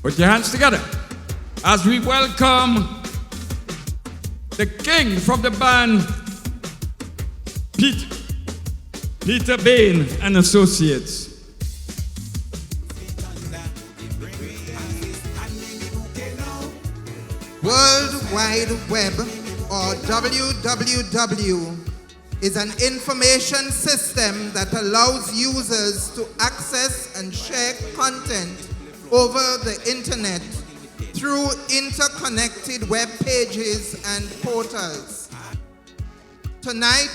Put your hands together as we welcome the king from the band, Peter Bain and Associates. World Wide Web, or WWW, is an information system that allows users to access and share content over the internet through interconnected web pages and portals. Tonight,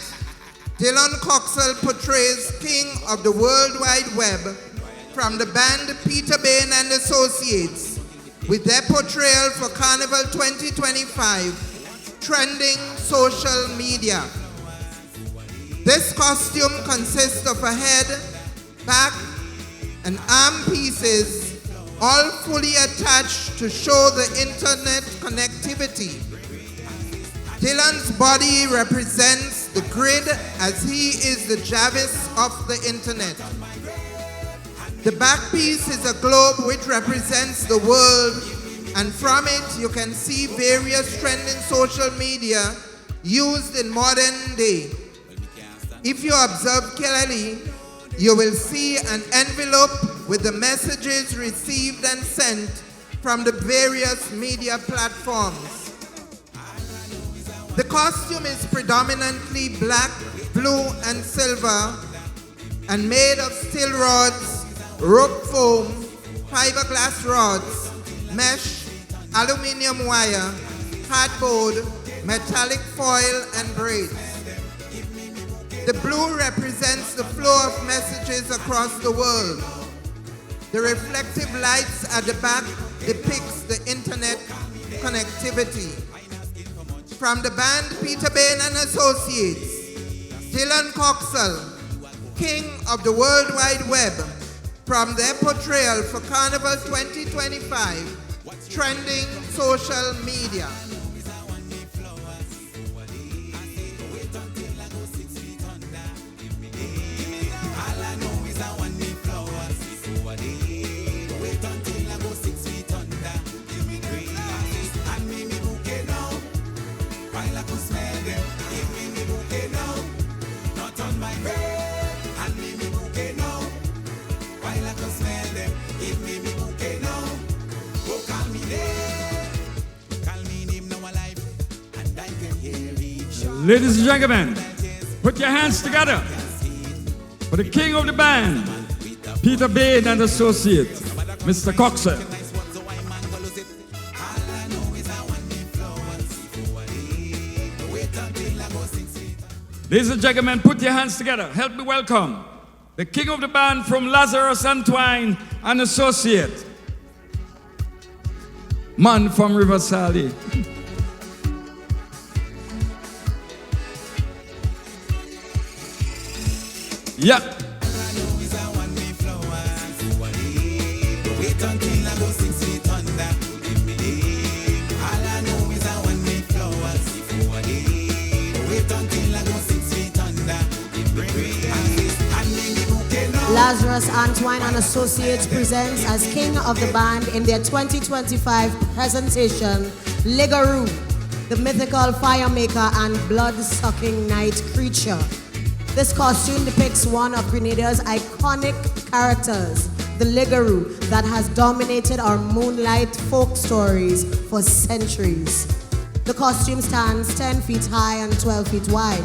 Dylan Coxell portrays King of the World Wide Web from the band Peter Bain and Associates with their portrayal for Carnival 2025, trending social media. This costume consists of a head, back, and arm pieces, all fully attached to show the internet connectivity. Dylan's body represents the grid as he is the Jarvis of the internet. The back piece is a globe which represents the world, and from it you can see various trending social media used in modern day. If you observe clearly, you will see an envelope with the messages received and sent from the various media platforms. The costume is predominantly black, blue, and silver, and made of steel rods, rope foam, fiberglass rods, mesh, aluminum wire, cardboard, metallic foil, and braids. The blue represents the flow of messages across the world. The reflective lights at the back depicts the internet connectivity. From the band Peter Bain and Associates, Dylan Coxell, King of the World Wide Web, from their portrayal for Carnival 2025, trending social media. Ladies and gentlemen, put your hands together for the king of the band, Peter Bain and Associates, Mr. Coxell. Ladies and gentlemen, put your hands together. Help me welcome the king of the band from Lazarus Antoine and Associates, man from Riverside. Yeah. Lazarus Antoine and Associates presents as king of the band in their 2025 presentation, Ligaroo, the mythical fire maker and blood-sucking night creature. This costume depicts one of Grenada's iconic characters, the Ligaroo, that has dominated our moonlight folk stories for centuries. The costume stands 10 feet high and 12 feet wide.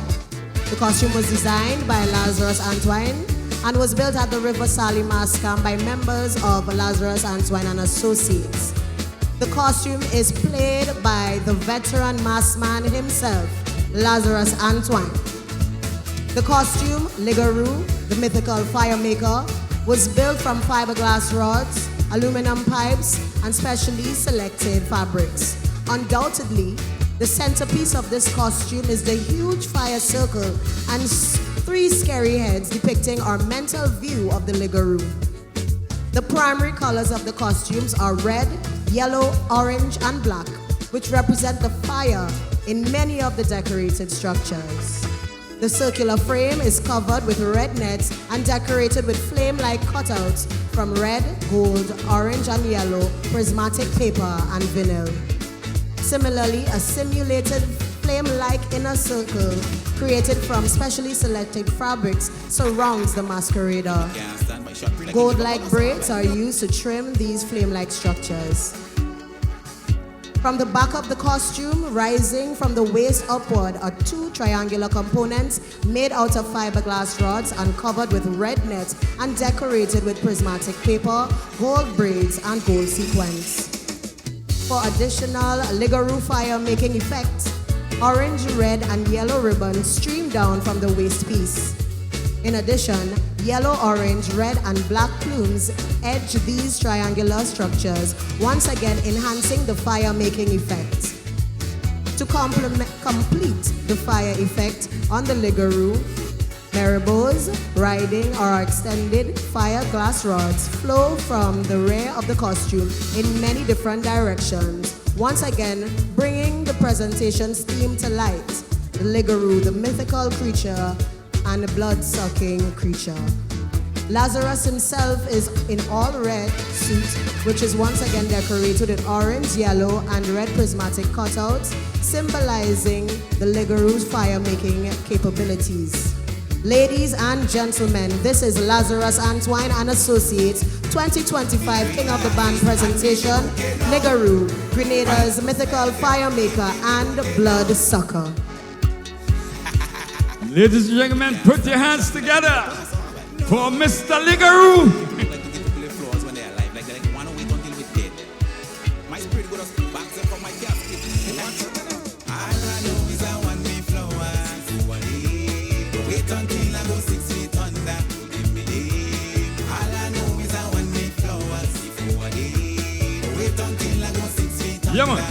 The costume was designed by Lazarus Antoine and was built at the River Sally Mass Camp by members of Lazarus Antoine and Associates. The costume is played by the veteran mass man himself, Lazarus Antoine. The costume, Ligaroo, the mythical fire maker, was built from fiberglass rods, aluminum pipes, and specially selected fabrics. Undoubtedly, the centerpiece of this costume is the huge fire circle and 3 scary heads depicting our mental view of the Ligaroo. The primary colors of the costumes are red, yellow, orange, and black, which represent the fire in many of the decorated structures. The circular frame is covered with red nets and decorated with flame-like cutouts from red, gold, orange, and yellow prismatic paper and vinyl. Similarly, a simulated flame-like inner circle created from specially selected fabrics surrounds the masquerader. Gold-like braids are used to trim these flame-like structures. From the back of the costume, rising from the waist upward, are two triangular components made out of fiberglass rods and covered with red net and decorated with prismatic paper, gold braids, and gold sequins. For additional Ligaroo fire-making effect, orange, red, and yellow ribbons stream down from the waist piece. In addition, yellow, orange, red, and black plumes edge these triangular structures, once again enhancing the fire-making effect. To complete the fire effect on the Ligaroo, marabouts riding or extended fire glass rods flow from the rear of the costume in many different directions, once again bringing the presentation's theme to light. The Ligaroo, the mythical creature and a blood-sucking creature. Lazarus himself is in all red suit, which is once again decorated with orange, yellow, and red prismatic cutouts, symbolizing the Ligaroo's fire-making capabilities. Ladies and gentlemen, this is Lazarus Antoine and Associates 2025 King of the Band presentation, Ligaroo, Grenada's mythical fire maker and blood sucker. Ladies and gentlemen, put your hands together for Mr. Ligaroo. Yeah, man.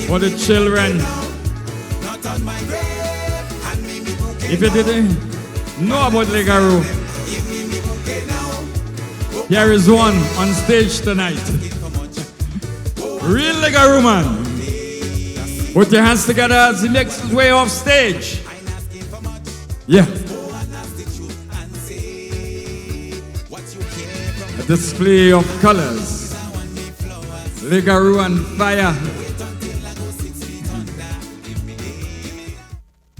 For the children, if you didn't know about Ligaroo, here is one on stage tonight. Real Ligaroo man. Put your hands together as he makes his way off stage. Yeah. A display of colors. Ligaroo and fire.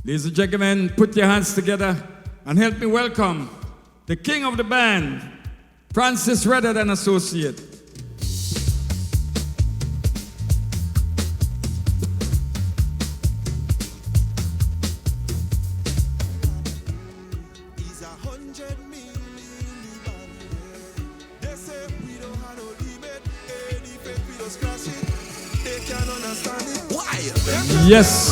Ladies and gentlemen, put your hands together and help me welcome the king of the band, Francis Redhead and Associate. Yes.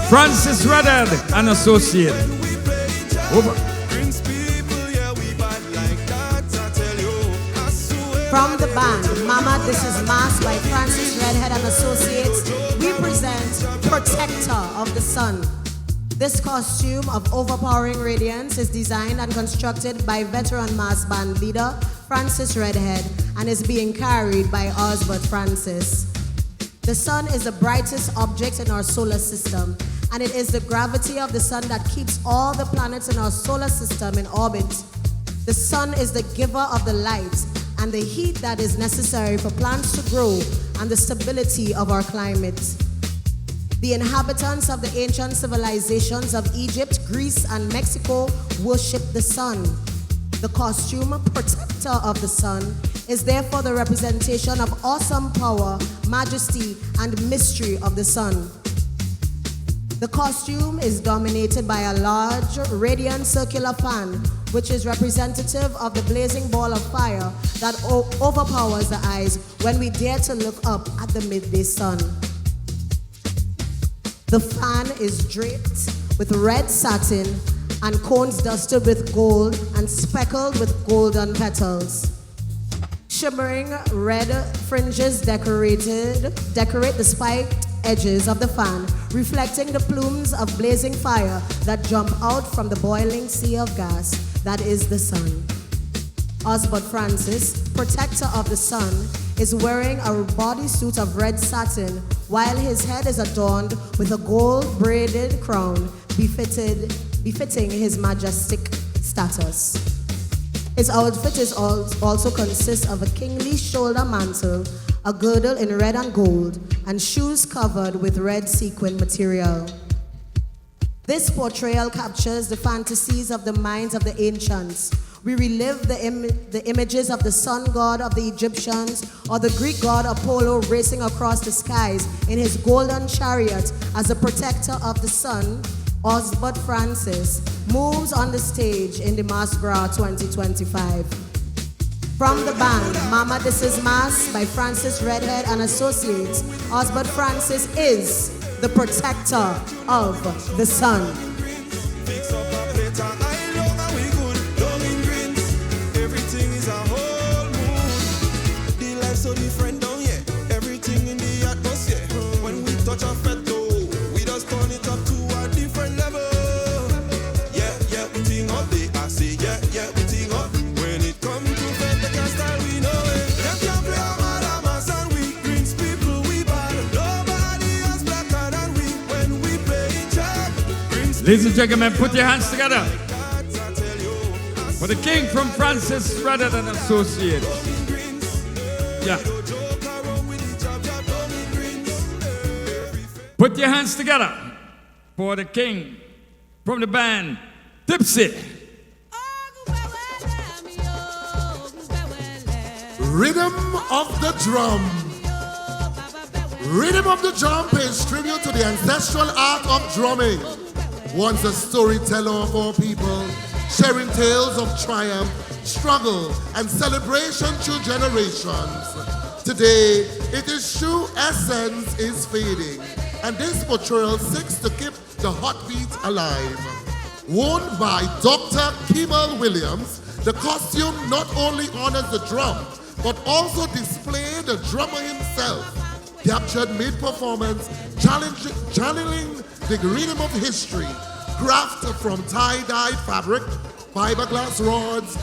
Francis Redhead and Associate. Over. From the band, Mama, This Is Mass by Francis Redhead and Associates, we present Protector of the Sun. This costume of overpowering radiance is designed and constructed by veteran mass band leader Francis Redhead and is being carried by Osbert Francis. The sun is the brightest object in our solar system, and it is the gravity of the sun that keeps all the planets in our solar system in orbit. The sun is the giver of the light and the heat that is necessary for plants to grow and the stability of our climate. The inhabitants of the ancient civilizations of Egypt, Greece, and Mexico worship the sun. The costume, Protector of the Sun, is therefore the representation of awesome power, majesty, and mystery of the sun. The costume is dominated by a large, radiant circular fan, which is representative of the blazing ball of fire that overpowers the eyes when we dare to look up at the midday sun. The fan is draped with red satin and cones dusted with gold and speckled with golden petals. Shimmering red fringes decorate the spiked edges of the fan, reflecting the plumes of blazing fire that jump out from the boiling sea of gas that is the sun. Osbert Francis, Protector of the Sun, is wearing a bodysuit of red satin, while his head is adorned with a gold braided crown befitting his majestic status. His outfit also consists of a kingly shoulder mantle, a girdle in red and gold, and shoes covered with red sequin material. This portrayal captures the fantasies of the minds of the ancients. We relive the images of the sun god of the Egyptians or the Greek god Apollo racing across the skies in his golden chariot as the protector of the sun. Osbert Francis moves on the stage in DIMANCHE GRAS 2025. From the band Mama This Is Mass by Francis Redhead and Associates, Osbert Francis is the protector of the sun. Everything is a whole mood. The life so different down here. Everything in the atmosphere. When we touch a feto, we just turn it up to a different level. Yeah, yeah, we ting up there. I say, yeah, yeah, we ting up. When it comes to Feteka style, we know it. Them can't play a madamas and we Greens people, we bad. Nobody else blacker than we when we play in chat. Ladies and gentlemen, put your hands together for the king from Francis Redhead and Associates. Yeah. Put your hands together for the king from the band Tipsy. Rhythm of the drum. Rhythm of the drum pays tribute to the ancestral art of drumming. Once a storyteller of our people, sharing tales of triumph, struggle, and celebration through generations. Today, its true essence is fading, and this portrayal seeks to keep the heartbeat alive. Worn by Dr. Kimmel Williams, the costume not only honors the drum, but also displays the drummer himself, captured mid-performance, channeling the rhythm of history, crafted from tie-dyed fabric, fiberglass rods,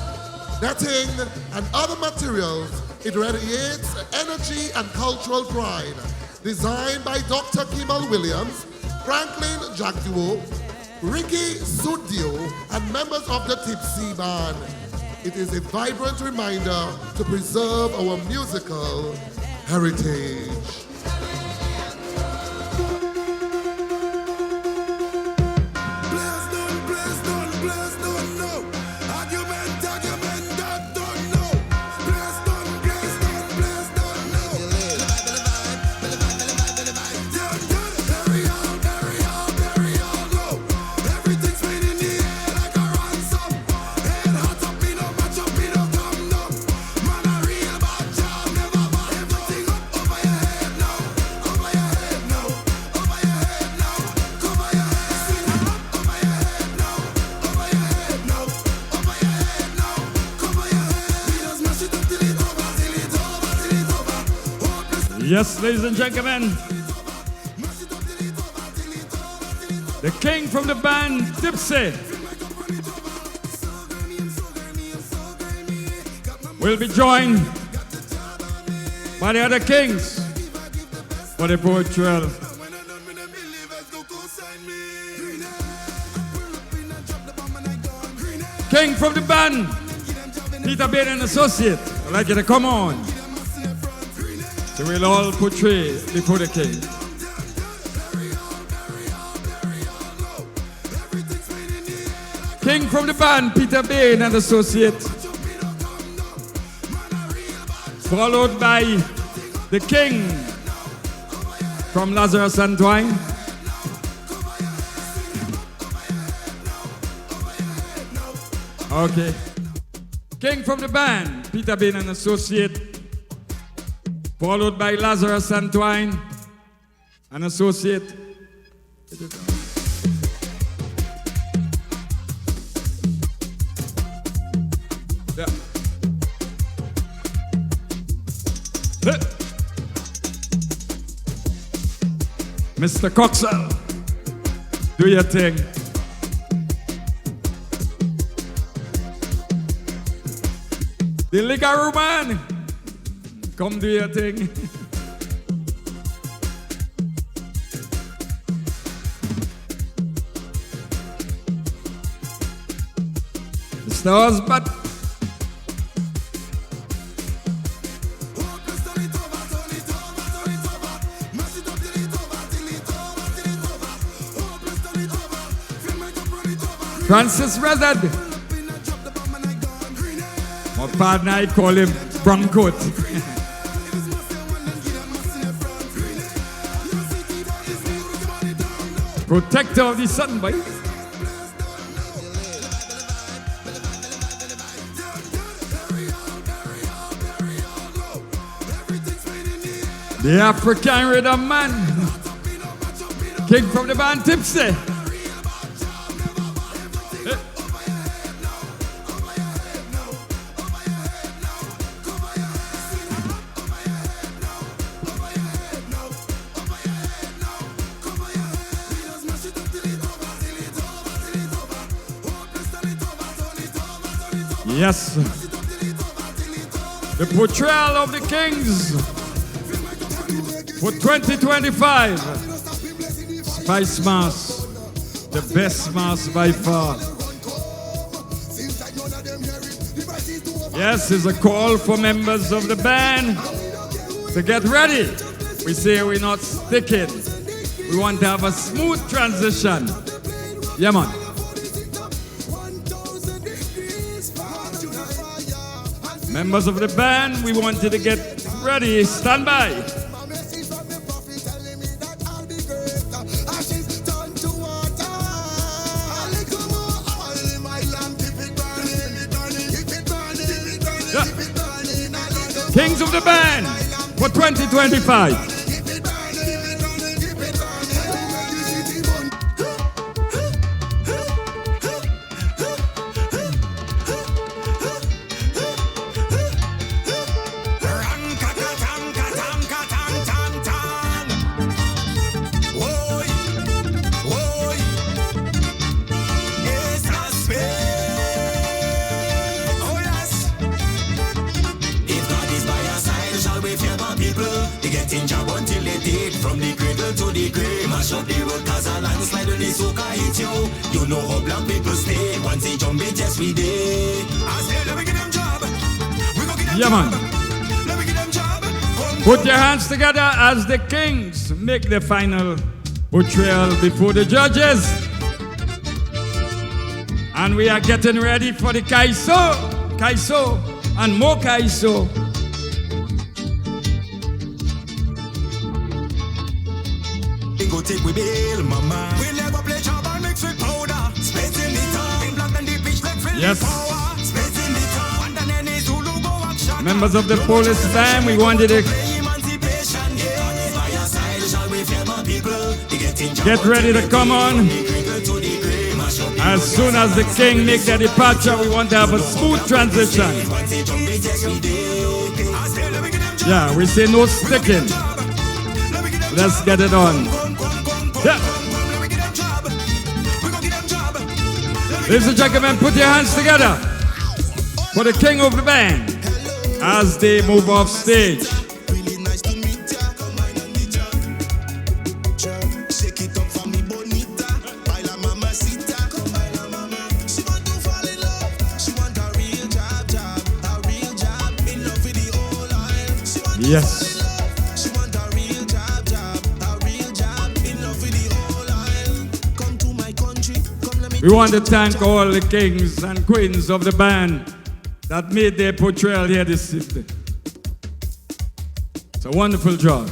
netting, and other materials. It radiates energy and cultural pride. Designed by Dr. Kimmel Williams, Franklin Jagduo, Ricky Sudio, and members of the Tipsy Band. It is a vibrant reminder to preserve our musical heritage. Yes, ladies and gentlemen, the king from the band Tipsy will be joined by the other kings for the portrayal. King from the band, Peter Bain and Associate. I'd like you to come on. So we'll all portray before the king. King from the band, Peter Bain and Associate. Followed by the king from Lazarus and Twine. Okay. King from the band, Peter Bain and Associate. Followed by Lazarus and Twine, an associate. Yeah. Mr. Coxell, do your thing. The Ligaroo man. Come do your thing. Mr. Husband. Francis Rezard. My partner, I call him brown coat. Protector of the sun, boy. The African rhythm man. King from the band Tipsy. Yes, the portrayal of the Kings for 2025. SPICEMAS, the best mass by far. Yes, it's a call for members of the band to get ready. We say we're not sticking. We want to have a smooth transition. Yeah, man. Members of the band, we want you to get ready. Stand by. Yeah. Kings of the band for 2025. From the cradle to the grave, mash up the road, cause a landslide when the soca hit you. You know how black people stay, once they jump it, yes we did. I say, let me get them job. We go get them job. Let me get them job. Put your hands together as the Kings make the final portrayal before the judges. And we are getting ready for the Kaiso, and more Kaiso. Go take we bail, mama. We never play chop and mix with powder. Spit in the tongue, black and the pitch like Philly yes. Power. Spit in the tongue, and then any Zulu go action. Members of the police band, we wanted to get ready to come on. As soon as the King make their departure, we want to have a smooth transition. Yeah, we say no sticking. Let's get it on. Yeah. Ladies and gentlemen, put your hands together for the King of the band as they move off stage. Yes. We want to thank all the kings and queens of the band that made their portrayal here this evening. It's a wonderful job.